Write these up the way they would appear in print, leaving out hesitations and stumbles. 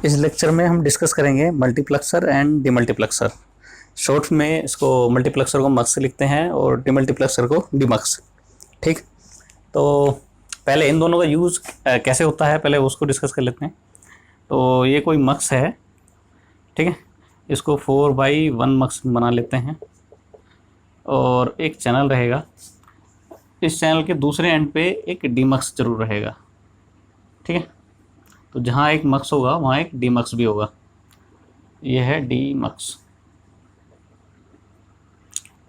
इस लेक्चर में हम डिस्कस करेंगे मल्टीप्लेक्सर एंड डीमल्टीप्लेक्सर। शॉर्ट में इसको मल्टीप्लेक्सर को मक्स लिखते हैं और डीमल्टीप्लेक्सर को डीमक्स। ठीक, तो पहले इन दोनों का यूज़ कैसे होता है पहले उसको डिस्कस कर लेते हैं। तो ये कोई मक्स है, ठीक है, इसको 4/1 मक्स बना लेते हैं और एक चैनल रहेगा। इस चैनल के दूसरे एंड पे एक डीमक्स जरूर रहेगा, ठीक है। तो जहाँ एक मक्स होगा वहाँ एक डीमक्स भी होगा, ये है डीमक्स।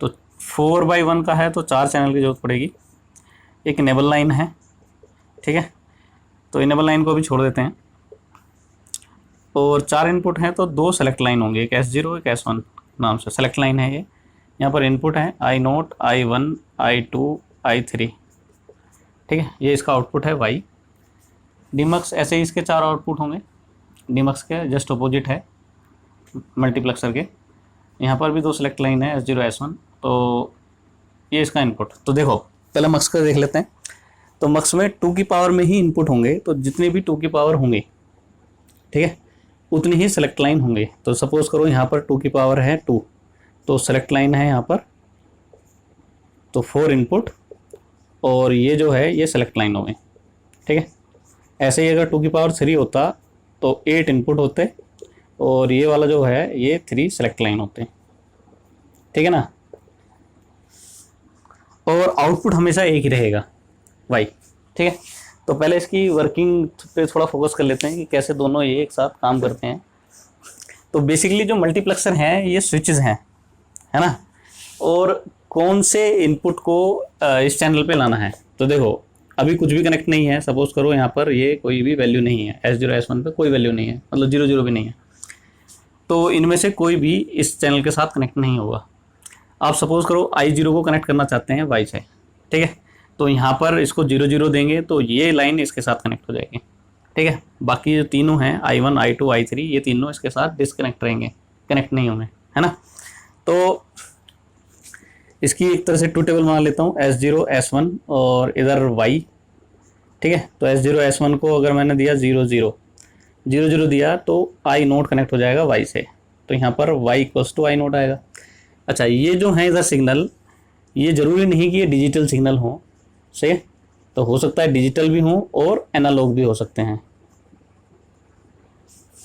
तो 4/1 का है तो 4 चैनल की जरूरत पड़ेगी। एक इनेबल लाइन है, ठीक है, तो इनेबल लाइन को भी छोड़ देते हैं। और 4 इनपुट हैं तो 2 सेलेक्ट लाइन होंगे, एक S0 एक S1 नाम से सेलेक्ट लाइन है ये। यहाँ पर इनपुट है I0 I1 I2 I3, ठीक है, ये इसका आउटपुट है Y। डीमक्स ऐसे ही इसके 4 आउटपुट होंगे, डीमक्स के जस्ट अपोजिट है मल्टीप्लेक्सर के। यहाँ पर भी 2 सेलेक्ट लाइन है S0 S1, तो ये इसका इनपुट। तो देखो पहले मक्स का देख लेते हैं। तो मक्स में 2 की पावर में ही इनपुट होंगे, तो जितने भी 2 की पावर होंगे, ठीक है, उतनी ही सेलेक्ट लाइन होंगे। तो सपोज करो यहाँ पर 2 की पावर है 2, तो सेलेक्ट लाइन है यहाँ पर, तो 4 इनपुट और ये जो है ये सेलेक्ट लाइन होंगे, ठीक है। ऐसे ही अगर 2 की पावर 3 होता तो 8 इनपुट होते और ये वाला जो है ये 3 सेलेक्ट लाइन होते, ठीक है ना। और आउटपुट हमेशा एक ही रहेगा Y, ठीक है। तो पहले इसकी वर्किंग पे थोड़ा फोकस कर लेते हैं कि कैसे दोनों ये एक साथ काम करते हैं। तो बेसिकली जो मल्टीप्लेक्सर हैं ये स्विचेस हैं, है ना, और कौन से इनपुट को इस चैनल पे लाना है। तो देखो अभी कुछ भी कनेक्ट नहीं है, सपोज करो यहाँ पर ये कोई भी वैल्यू नहीं है, S0 S1 पे कोई वैल्यू नहीं है, मतलब 0 0 भी नहीं है, तो इनमें से कोई भी इस चैनल के साथ कनेक्ट नहीं होगा। आप सपोज करो I0 को कनेक्ट करना चाहते हैं Y से, ठीक है, तो यहाँ पर इसको 0 0 देंगे तो ये लाइन इसके साथ कनेक्ट हो जाएगी, ठीक है। बाकी जो तीनों हैं I1 I2 I3 ये तीनों इसके साथ डिसकनेक्ट रहेंगे, कनेक्ट नहीं होंगे, है ना। तो इसकी एक तरह से 2 टेबल बना लेता हूँ, S0 S1 और इधर Y, ठीक है। तो S0 S1 को अगर मैंने दिया 0 0 0 0 दिया तो I0 कनेक्ट हो जाएगा Y से, तो यहाँ पर Y = I0 आएगा। अच्छा, ये जो है इधर सिग्नल, ये ज़रूरी नहीं कि ये डिजिटल सिग्नल हो, सही है, तो हो सकता है डिजिटल भी हो और एनालॉग भी हो सकते हैं,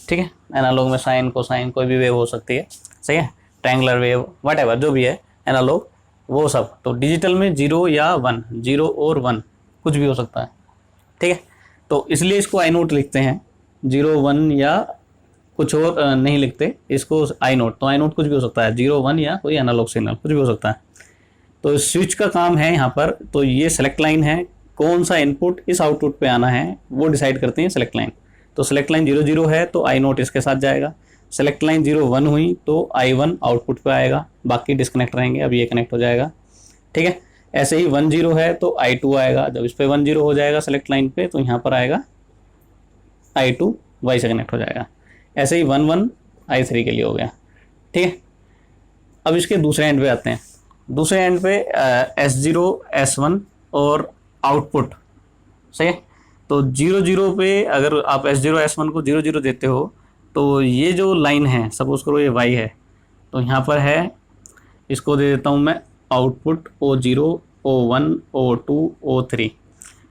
ठीक है। एनालॉग में साइन कोसाइन कोई भी वेव हो सकती है, सही है, ट्रायंगुलर वेव व्हाटएवर जो भी है एनालॉग वो सब। तो डिजिटल में 0 या 1, 0 और 1 कुछ भी हो सकता है, ठीक है। तो इसलिए इसको I0 लिखते हैं, 0 1 या कुछ और नहीं लिखते इसको I0। तो I0 कुछ भी हो सकता है, 0 1 या कोई एनालॉग सिग्नल कुछ भी हो सकता है। तो स्विच का काम है यहाँ पर, तो ये सेलेक्ट लाइन है, कौन सा इनपुट इस आउटपुट पे आना है वो डिसाइड करते हैं सेलेक्ट लाइन। तो सेलेक्ट लाइन 0 0 है तो I0 इसके साथ जाएगा, सेलेक्ट लाइन 0 1 हुई तो I1 आउटपुट पे आएगा, बाकी डिस्कनेक्ट रहेंगे, अब ये कनेक्ट हो जाएगा, ठीक है। ऐसे ही 1 0 है तो I2 आएगा, जब इस पे 1 0 हो जाएगा सेलेक्ट लाइन पे तो यहाँ पर आएगा I2 Y से कनेक्ट हो जाएगा। ऐसे ही 1 1 I3 के लिए हो गया, ठीक है। अब इसके दूसरे एंड पे आते हैं। दूसरे एंड पे S0 S1 और आउटपुट, सही है। तो 0 0 पे अगर आप S0 S1 को 0 0 देते हो तो ये जो लाइन है, सपोज करो ये Y है, तो यहाँ पर है, इसको दे देता हूँ मैं output O0 O1 O2 O3।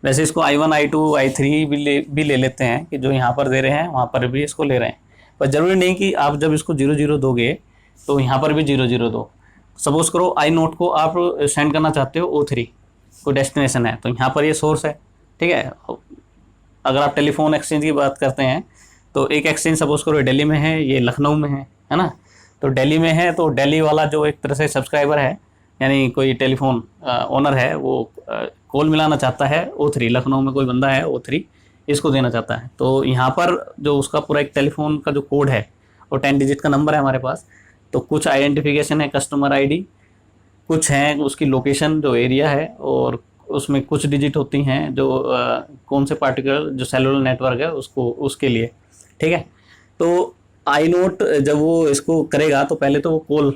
वैसे इसको I1 I2 I3 भी ले लेते हैं कि जो यहाँ पर दे रहे हैं वहाँ पर भी इसको ले रहे हैं, पर ज़रूरी नहीं कि आप जब इसको 0 0 दोगे तो यहाँ पर भी 0 0 दो। सपोज करो I0 को आप सेंड करना चाहते हो O3 को, डेस्टिनेशन है, तो यहाँ पर ये सोर्स है, ठीक है। अगर आप टेलीफोन एक्सचेंज की बात करते हैं तो एक एक्सचेंज सपोज करो दिल्ली में है, ये लखनऊ में है ना। तो दिल्ली में है तो दिल्ली वाला जो एक तरह से सब्सक्राइबर है, यानी कोई टेलीफोन ओनर है, वो कॉल मिलाना चाहता है O3, लखनऊ में कोई बंदा है O3 इसको देना चाहता है। तो यहाँ पर जो उसका पूरा एक टेलीफोन का जो कोड है वो 10 डिजिट का नंबर है हमारे पास। तो कुछ आइडेंटिफिकेशन है कस्टमर ID, कुछ है उसकी लोकेशन जो एरिया है, और उसमें कुछ डिजिट होती हैं जो कौन से पार्टिकुलर जो सेलुलर नेटवर्क है उसको, उसके लिए, ठीक है। तो I0 जब वो इसको करेगा तो पहले तो वो कॉल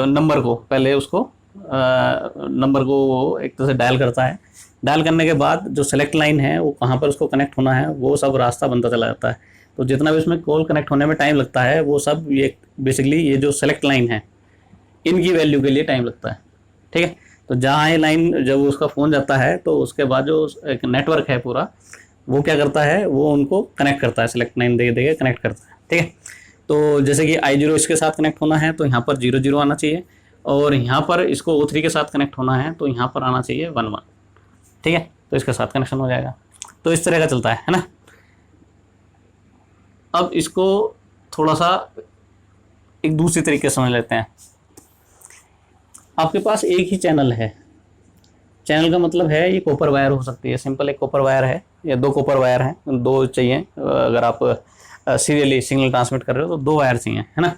नंबर को, पहले उसको नंबर को वो एक तरह से डायल करता है, डायल करने के बाद जो सेलेक्ट लाइन है वो कहाँ पर उसको कनेक्ट होना है वो सब रास्ता बनता चला जाता है। तो जितना भी उसमें कॉल कनेक्ट होने में टाइम लगता है वो सब ये बेसिकली ये जो सेलेक्ट लाइन है इनकी वैल्यू के लिए टाइम लगता है। ठीक है, तो जहाँ ये लाइन जब उसका फ़ोन जाता है तो उसके बाद जो एक नेटवर्क है पूरा वो क्या करता है, वो उनको कनेक्ट करता है, सेलेक्ट लाइन दे के कनेक्ट करता है। ठीक है, तो जैसे कि I0 इसके साथ कनेक्ट होना है तो यहाँ पर 0 आना चाहिए, और यहाँ पर इसको O3 के साथ कनेक्ट होना है तो यहाँ पर आना चाहिए 1 1। ठीक है, तो इसके साथ कनेक्शन हो जाएगा। तो इस तरह का चलता है ना। अब इसको थोड़ा सा एक दूसरी तरीके से समझ लेते हैं। आपके पास एक ही चैनल है, चैनल का मतलब है ये कॉपर वायर हो सकती है, सिंपल एक कॉपर वायर है या 2 कॉपर वायर हैं, 2 चाहिए। अगर आप सीरियली सिग्नल ट्रांसमिट कर रहे हो तो 2 वायर चाहिए, है ना।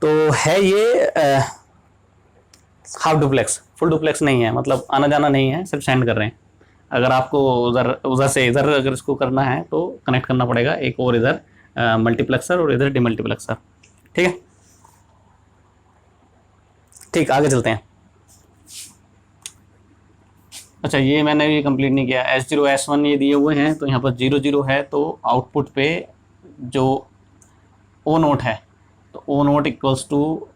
तो है ये हाफ डुप्लेक्स, फुल डुप्लेक्स नहीं है, मतलब आना जाना नहीं है, सिर्फ सेंड कर रहे हैं। अगर आपको उधर से इधर अगर इसको करना है तो कनेक्ट करना पड़ेगा एक और इधर मल्टीप्लेक्सर और इधर डीमल्टीप्लेक्सर। ठीक है, ठीक, आगे चलते हैं। अच्छा, ये मैंने भी कंप्लीट नहीं किया। S0 S1 ये दिए हुए हैं, तो यहाँ पर 0 है, तो आउटपुट पे जो O नोट है तो O नोट इक्वल्स टू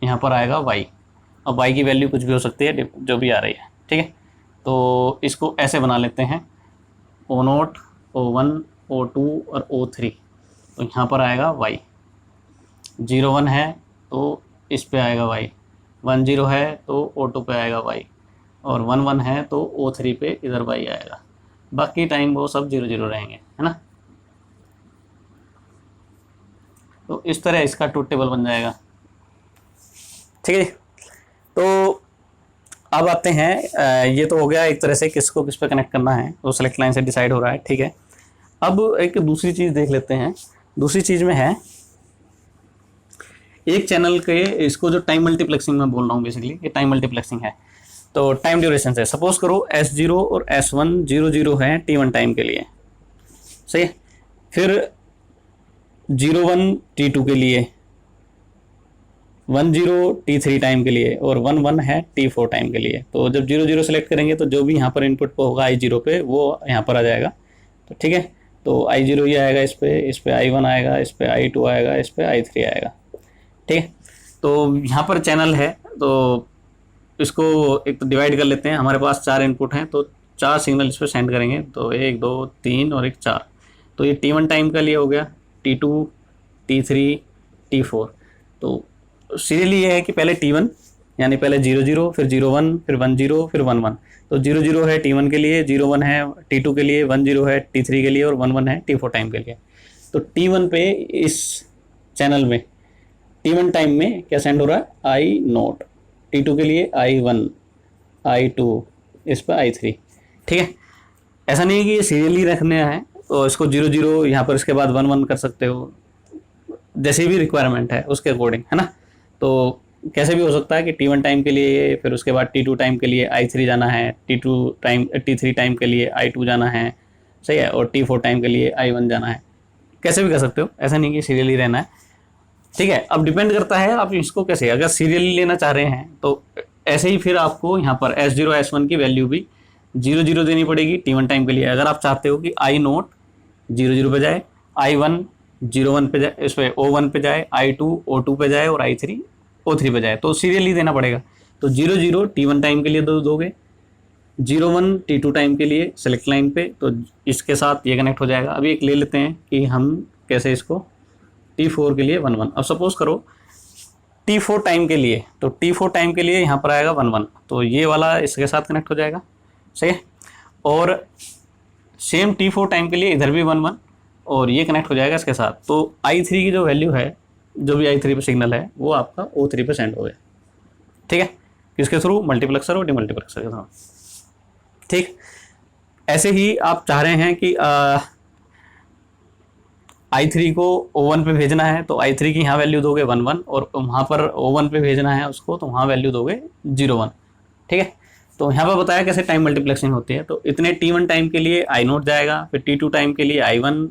यहाँ पर आएगा Y। अब Y की वैल्यू कुछ भी हो सकती है जो भी आ रही है। ठीक है, तो इसको ऐसे बना लेते हैं, O नोट, O1, O2 और O3, तो यहाँ पर आएगा Y। 0 1 है तो इस पे आएगा Y, 1 0 है तो O2 पे आएगा Y, और 1 1 है तो O3 पे इधर Y आएगा। बाकी टाइम वो सब 0 0 रहेंगे, है ना। तो इस तरह इसका ट्रूथ टेबल बन जाएगा। ठीक है, तो अब आते हैं, ये तो हो गया एक तरह से किसको किस पे कनेक्ट करना है, तो सेलेक्ट लाइन से डिसाइड हो रहा है। ठीक है, अब एक दूसरी चीज़ देख लेते हैं। दूसरी चीज़ में है एक चैनल के, इसको जो टाइम मल्टीप्लेक्सिंग में बोल रहा हूँ, बेसिकली ये टाइम मल्टीप्लेक्सिंग है। तो टाइम ड्यूरेशन से सपोज करो S0 और S1 0 है T1 टाइम के लिए, सही है। फिर 01 T2 के लिए, 10 T3 टाइम के लिए, और 11 है T4 टाइम के लिए। तो जब 0 सेलेक्ट करेंगे तो जो भी यहाँ पर इनपुट पे होगा I0 पे वो यहाँ पर आ जाएगा। तो ठीक है, तो I0 ये आएगा, इस पे I1 आएगा, इस पे I2 आएगा, इस पे I3 आएगा। ठीक है, तो यहाँ पर चैनल है, तो इसको एक तो डिवाइड कर लेते हैं। हमारे पास 4 इनपुट हैं, तो 4 सिग्नल इस पर सेंड करेंगे, तो 1 2 3 और 1 4। तो ये T1 टाइम का लिए हो गया, T2 T3 T4। तो सीरियली ये है कि पहले T1 यानी पहले 0 फिर 01 फिर 10 फिर 11। तो 0 है T1 के लिए, 01 है T2 के लिए, 10 है T3 के लिए, और 11 है T4 टाइम के लिए। तो T1 पे इस चैनल में T1 टाइम में क्या सेंड हो रहा है, I नोट, T2 के लिए I1, I2, इस पर I3। ठीक है, ऐसा नहीं है कि ये सीरियली रखने हैं, तो इसको 0 यहाँ पर इसके बाद 1 1 कर सकते हो, जैसी भी रिक्वायरमेंट है उसके अकॉर्डिंग, है ना। तो कैसे भी हो सकता है कि T1 टाइम के लिए, फिर उसके बाद T2 टाइम के लिए I3 जाना है, T3 टाइम के लिए I2 जाना है, सही है, और T4 टाइम के लिए I1 जाना है। कैसे भी कर सकते हो, ऐसा नहीं कि सीरियली रहना है। ठीक है, अब डिपेंड करता है आप इसको कैसे, अगर सीरियली लेना चाह रहे हैं तो ऐसे ही फिर आपको यहाँ पर S0 S1 की वैल्यू भी 0 देनी पड़ेगी T1 टाइम के लिए। अगर आप चाहते हो कि I नोट 0 पे जाए, I1 01 पे जाए, इस पर O1 पे जाए, I2 O2 पे जाए, और I3 O3 पे जाए, तो सीरियली देना पड़ेगा। तो 0 T1 टाइम के लिए दोगे, 01 T2 टाइम के लिए सेलेक्ट लाइन पे, तो इसके साथ ये कनेक्ट हो जाएगा। अभी एक ले लेते हैं कि हम कैसे इसको T4 के लिए 1 1। अब सपोज करो T4 टाइम के लिए, तो T4 टाइम के लिए यहाँ पर आएगा 1 1, तो ये वाला इसके साथ कनेक्ट हो जाएगा, सही है। और सेम T4 टाइम के लिए इधर भी 1 1, और ये कनेक्ट हो जाएगा इसके साथ। तो I3 की जो वैल्यू है, जो भी I3 पे सिग्नल है, वो आपका O3 पे सेंड हो गया। ठीक है, किसके थ्रू, मल्टीप्लेक्सर और डीमल्टीप्लेक्सर के थ्रू। ठीक, ऐसे ही आप चाह रहे हैं कि I3 को O1 पे भेजना है, तो I3 की यहाँ वैल्यू दोगे 1 1, और वहाँ पर O1 पे भेजना है उसको, तो वहाँ वैल्यू दोगे 0 1। ठीक है, तो यहाँ पर बताया कैसे टाइम मल्टीप्लेक्सिंग होती है। तो इतने T1 टाइम के लिए I नोट जाएगा, फिर T2 टाइम के लिए I1,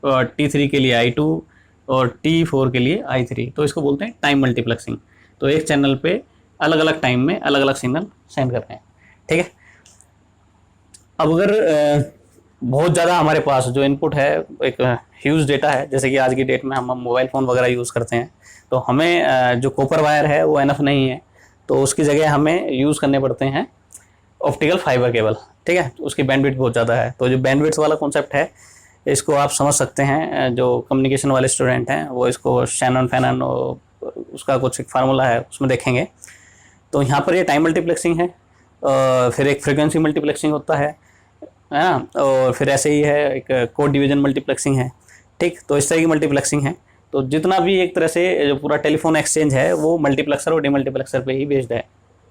और T3 के लिए I2, और T4 के लिए I3। तो इसको बोलते हैं टाइम मल्टीप्लेक्सिंग। तो एक चैनल पे अलग अलग टाइम में अलग अलग सिग्नल सेंड कर रहे हैं, ठीक है। अब अगर बहुत ज़्यादा हमारे पास जो इनपुट है एक ह्यूज डेटा है, जैसे कि आज की डेट में हम मोबाइल फ़ोन वगैरह यूज़ करते हैं, तो हमें जो कॉपर वायर है वो एनफ नहीं है, तो उसकी जगह हमें यूज़ करने पड़ते हैं ऑप्टिकल फाइबर केबल, ठीक है। उसकी बैंडविड्थ बहुत ज़्यादा है, तो जो बैंडविड्थ वाला कॉन्सेप्ट है इसको आप समझ सकते हैं, जो कम्युनिकेशन वाले स्टूडेंट हैं वो इसको शैनन फैनन उसका कुछ एक फार्मूला है उसमें देखेंगे। तो यहाँ पर ये टाइम मल्टीप्लेक्सिंग है, फिर एक फ्रीक्वेंसी मल्टीप्लेक्सिंग होता है ना, और फिर ऐसे ही है एक कोड डिवीजन मल्टीप्लेक्सिंग है, ठीक। तो इस तरह की मल्टीप्लेक्सिंग है। तो जितना भी एक तरह से जो पूरा टेलीफोन एक्सचेंज है वो मल्टीप्लेक्सर और डीमल्टीप्लेक्सर पे ही बेस्ड है,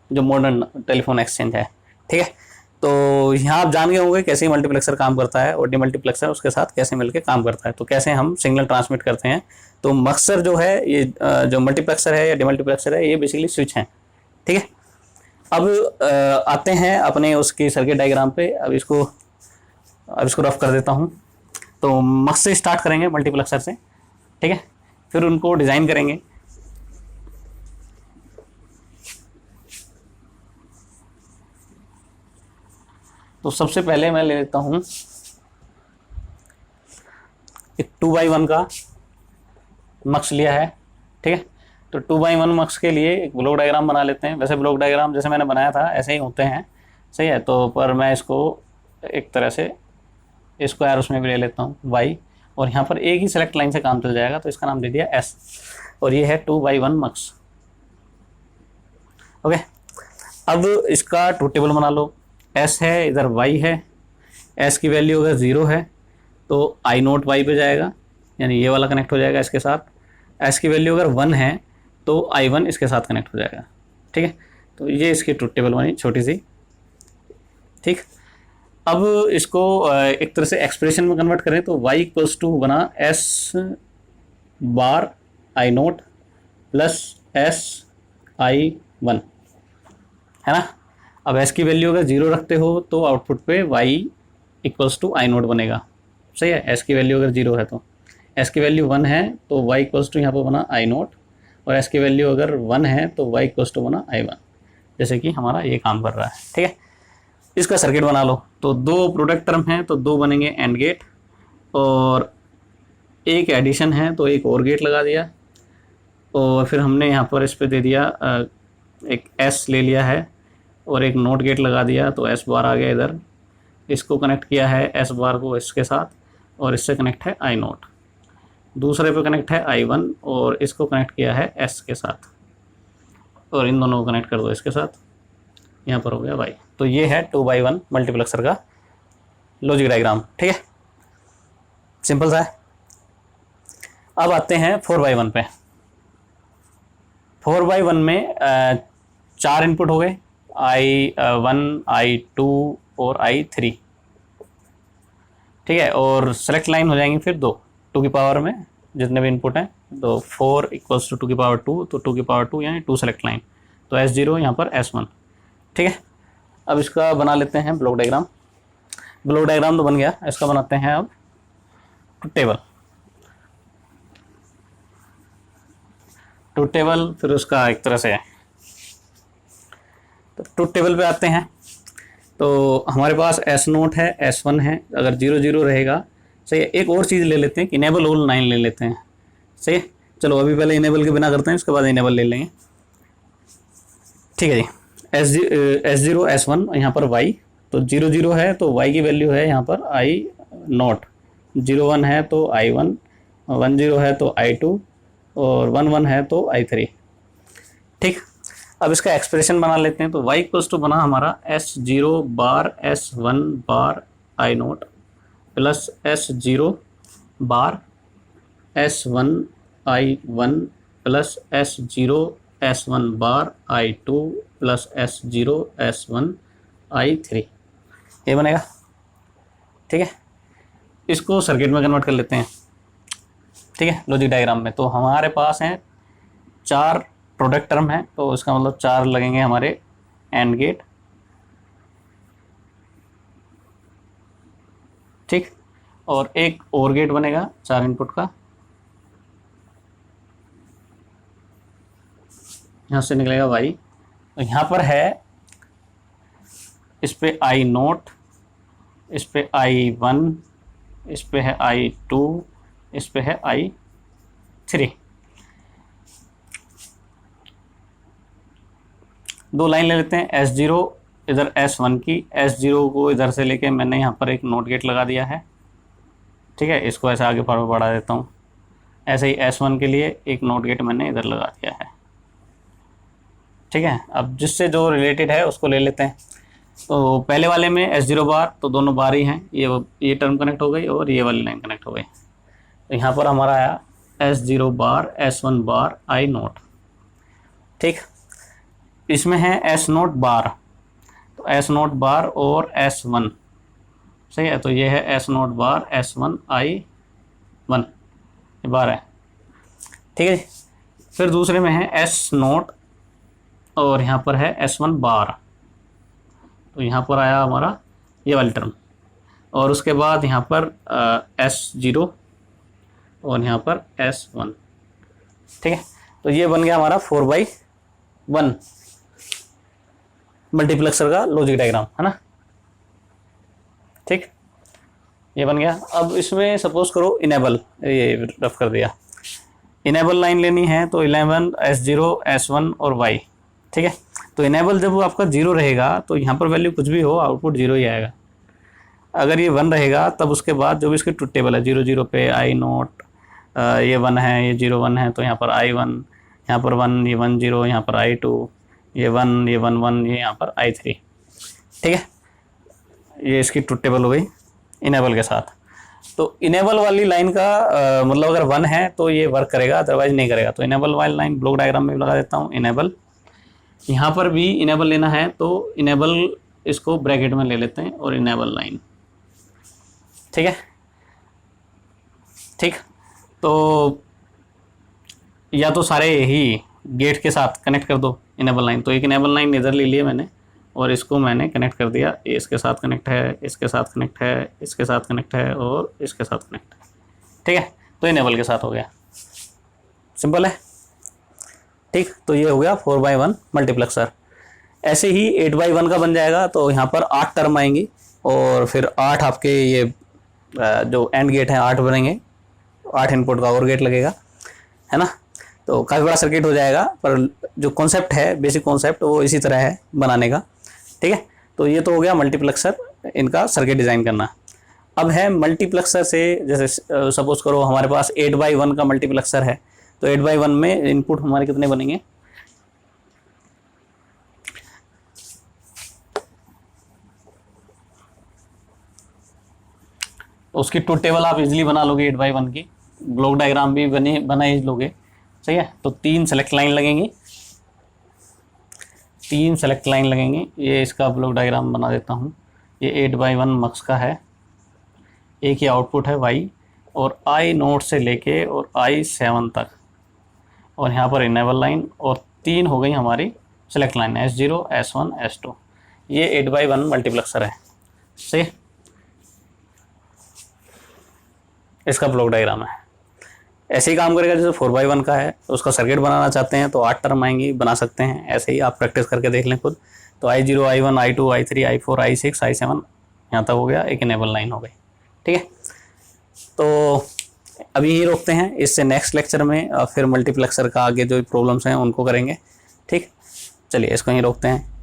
जो मॉडर्न टेलीफोन एक्सचेंज है, ठीक है। तो यहाँ आप जान गए होंगे कैसे मल्टीप्लेक्सर काम करता है और डीमल्टीप्लेक्सर उसके साथ कैसे मिलकर काम करता है, तो कैसे हम सिग्नल ट्रांसमिट करते हैं। तो मक्सर जो है ये जो मल्टीप्लेक्सर है या डीमल्टीप्लेक्सर है ये बेसिकली स्विच हैं, ठीक है। अब आते हैं अपने उसकी सर्किट डायग्राम पे। अब इसको रफ कर देता हूँ। तो मक्स से स्टार्ट करेंगे, मल्टीप्लेक्सर से, ठीक है, फिर उनको डिज़ाइन करेंगे। तो सबसे पहले मैं ले लेता हूँ एक 2x1 का मक्स लिया है, ठीक है। तो 2x1 मक्स के लिए एक ब्लॉक डायग्राम बना लेते हैं। वैसे ब्लॉक डायग्राम जैसे मैंने बनाया था ऐसे ही होते हैं, सही है। तो पर मैं इसको एक तरह से स्क्वायर उसमें भी ले लेता हूँ y, और यहाँ पर एक ही सेलेक्ट लाइन से काम चल जाएगा, तो इसका नाम दे दिया s, और ये है 2x1 मक्स, ओके। अब इसका ट्रूथ टेबल बना लो। s है, इधर y है, s की वैल्यू अगर 0 है तो i नोट y पे जाएगा, यानी ये वाला कनेक्ट हो जाएगा इसके साथ। s की वैल्यू अगर 1 है तो i1 इसके साथ कनेक्ट हो जाएगा, ठीक है। तो ये इसकी ट्रूथ टेबल बनी छोटी सी, ठीक। अब इसको एक तरह से एक्सप्रेशन में कन्वर्ट करें तो y इक्वल्स टू बना s bar i note plus s i1, है ना। अब s की वैल्यू अगर 0 रखते हो तो आउटपुट पे y equals to i not बनेगा, सही है। s की वैल्यू अगर 0 है तो s की वैल्यू 1 है तो y इक्वल्स टू यहाँ पर बना i नोट, और s की वैल्यू अगर 1 है तो y इक्वल्स टू बना i1, जैसे कि हमारा ये काम कर रहा है, ठीक है। इसका सर्किट बना लो। तो दो प्रोडक्ट टर्म हैं तो दो बनेंगे एंड गेट, और एक एडिशन है तो एक और गेट लगा दिया, और फिर हमने यहाँ पर इस पे दे दिया एक एस ले लिया है और एक नोट गेट लगा दिया, तो एस बार आ गया इधर। इसको कनेक्ट किया है एस बार को इसके साथ, और इससे कनेक्ट है आई नोट। दूसरे पे कनेक्ट है i1 और इसको कनेक्ट किया है s के साथ, और इन दोनों को कनेक्ट कर दो इसके साथ, यहाँ पर हो गया y। तो ये है 2x1 मल्टीप्लेक्सर का लॉजिक डायग्राम, ठीक है, सिंपल सा है। अब आते हैं 4x1 पे। 4x1 में 4 इनपुट हो गए, i1 i2 और i3, ठीक है। और सेलेक्ट लाइन हो जाएंगी फिर 2 की पावर में जितने भी इनपुट हैं, तो 4 इक्वल्स टू 2 की पावर 2, तो 2 की पावर 2 यानी 2 सेलेक्ट लाइन, तो S0 यहाँ पर S1, ठीक है। अब इसका बना लेते हैं ब्लॉक डायग्राम। ब्लॉक डायग्राम तो बन गया, इसका बनाते हैं अब ट्रूथ टेबल। ट्रूथ टेबल फिर उसका एक तरह से, तो ट्रूथ टेबल पे आते हैं। तो हमारे पास S नोट है, S1 है, अगर 0 0 रहेगा, सही है। एक और चीज़ ले लेते हैं कि इनेबल ऑल 9 ले लेते हैं, सही है। चलो अभी पहले इनेबल के बिना करते हैं, उसके बाद इनेबल ले लेंगे, ठीक है जी। S0 S1 यहाँ पर y, तो 0 0 है तो y की वैल्यू है यहाँ पर i नोट, 0 1 है तो i1, 1 0 है तो i2, और 1 1 है तो i3, ठीक। अब इसका एक्सप्रेशन बना लेते हैं। तो y इक्वल्स टू बना हमारा S0 bar S1 bar i note plus S0 bar S1 i1 plus S0 S1 bar i2 plus S0 S1 i3, ये बनेगा, ठीक है। इसको सर्किट में कन्वर्ट कर लेते हैं, ठीक है, लॉजिक डायग्राम में। तो हमारे पास हैं 4 प्रोडक्ट टर्म है, तो इसका मतलब 4 लगेंगे हमारे एंड गेट, ठीक, और एक और गेट बनेगा 4 इनपुट का, यहाँ से निकलेगा y, तो यहाँ पर है, इस पे I0, इस पे I1, इस पे है I2, इस पे है I3। दो लाइन ले लेते हैं, S0 इधर S1 की, S0 को इधर से लेके मैंने यहाँ पर एक नोट गेट लगा दिया है, ठीक है। इसको ऐसे आगे फॉरवर्ड बढ़ा देता हूँ। ऐसे ही S1 के लिए एक नोट गेट मैंने इधर लगा दिया है, ठीक है। अब जिससे जो रिलेटेड है उसको ले लेते हैं। तो पहले वाले में S0 बार, तो दोनों बार ही हैं, ये टर्म कनेक्ट हो गई और ये वाली लाइन कनेक्ट हो गई। तो यहाँ पर हमारा आया S0 बार, S1 बार, I0, ठीक। इसमें है S0 बार, तो S0 बार और S1, सही है। तो ये है S0 बार, S1, I1, ये बार है, ठीक है। फिर दूसरे में है S0 और यहाँ पर है S1 बार, तो यहाँ पर आया हमारा ये वाली टर्म। और उसके बाद यहाँ पर S0 और यहाँ पर S1, ठीक है। तो ये बन गया हमारा 4/1 मल्टीप्लेक्सर का लॉजिक डायग्राम, है ना, ठीक। ये बन गया। अब इसमें सपोज करो इनेबल, ये रफ कर दिया, इनेबल लाइन लेनी है तो 11 S0 S1 और Y, ठीक है। तो इनेबल जब वो आपका 0 रहेगा तो यहाँ पर वैल्यू कुछ भी हो आउटपुट 0 ही आएगा। अगर ये 1 रहेगा तब उसके बाद जो भी इसकी ट्रुथ टेबल है 0 0 पे I0, ये 1 है, ये 0 1 है, तो यहाँ पर I1, यहाँ पर 1, ये 1 0, यहाँ पर I2, ये 1, ये 1 1, ये यहाँ पर I3, ठीक है। ये इसकी ट्रुथ टेबल हो गई इनेबल के साथ। तो इनेबल वाली लाइन का मतलब अगर 1 है तो ये वर्क करेगा, अदरवाइज नहीं करेगा। तो इनेबल वाली लाइन ब्लॉक डायग्राम में भी लगा देता हूँ, इनेबल। यहाँ पर भी इनेबल लेना है तो इनेबल इसको ब्रैकेट में ले लेते हैं और इनेबल लाइन, ठीक है, ठीक। तो या तो सारे ही गेट के साथ कनेक्ट कर दो इनेबल लाइन। तो एक इनेबल लाइन इधर ले लिया मैंने और इसको मैंने कनेक्ट कर दिया, ये इसके साथ कनेक्ट है, इसके साथ कनेक्ट है, इसके साथ कनेक्ट है और इसके साथ कनेक्ट है, ठीक है। तो इनेबल के साथ हो गया, सिंपल है, ठीक। तो ये हो गया 4/1 मल्टीप्लेक्सर। ऐसे ही 8/1 का बन जाएगा, तो यहाँ पर 8 टर्म आएंगी और फिर 8 आपके ये जो एंड गेट हैं 8 बनेंगे, 8 इनपुट का और गेट लगेगा, है ना। तो काफ़ी बड़ा सर्किट हो जाएगा, पर जो कॉन्सेप्ट है, बेसिक कॉन्सेप्ट वो इसी तरह है बनाने का, ठीक है। तो ये तो हो गया मल्टीप्लेक्सर, इनका सर्किट डिज़ाइन करना। अब है मल्टीप्लेक्सर से, जैसे सपोज करो हमारे पास 8/1 का मल्टीप्लेक्सर है, तो 8/1 में इनपुट हमारे कितने बनेंगे, उसकी ट्रुथ टेबल आप इजीली बना लोगे 8/1 की, ब्लॉक डायग्राम भी बना ही लोगे, सही है। तो 3 सेलेक्ट लाइन लगेंगी, 3 सेलेक्ट लाइन लगेंगी। ये इसका ब्लॉक डायग्राम बना देता हूँ। ये 8/1 मक्स का है, एक ही आउटपुट है Y, और I0 से लेके और I7 तक, और यहाँ पर इनेबल लाइन, और 3 हो गई हमारी select line S0 S1 S2। ये 8/1 मल्टीप्लेक्सर है, सही। इसका ब्लॉक डायग्राम है, ऐसे ही काम करेगा जैसे 4/1 का है। तो उसका सर्किट बनाना चाहते हैं तो 8 टर्म आएंगी, बना सकते हैं। ऐसे ही आप प्रैक्टिस करके देख लें खुद। तो I0 I1 I2 I3 I4 I6 I7 यहाँ तक हो गया, एक इनेबल लाइन हो गई, ठीक है। तो अभी ही रोकते हैं, इससे नेक्स्ट लेक्चर में फिर मल्टीप्लेक्सर का आगे जो प्रॉब्लम्स हैं उनको करेंगे, ठीक। चलिए इसको ही रोकते हैं।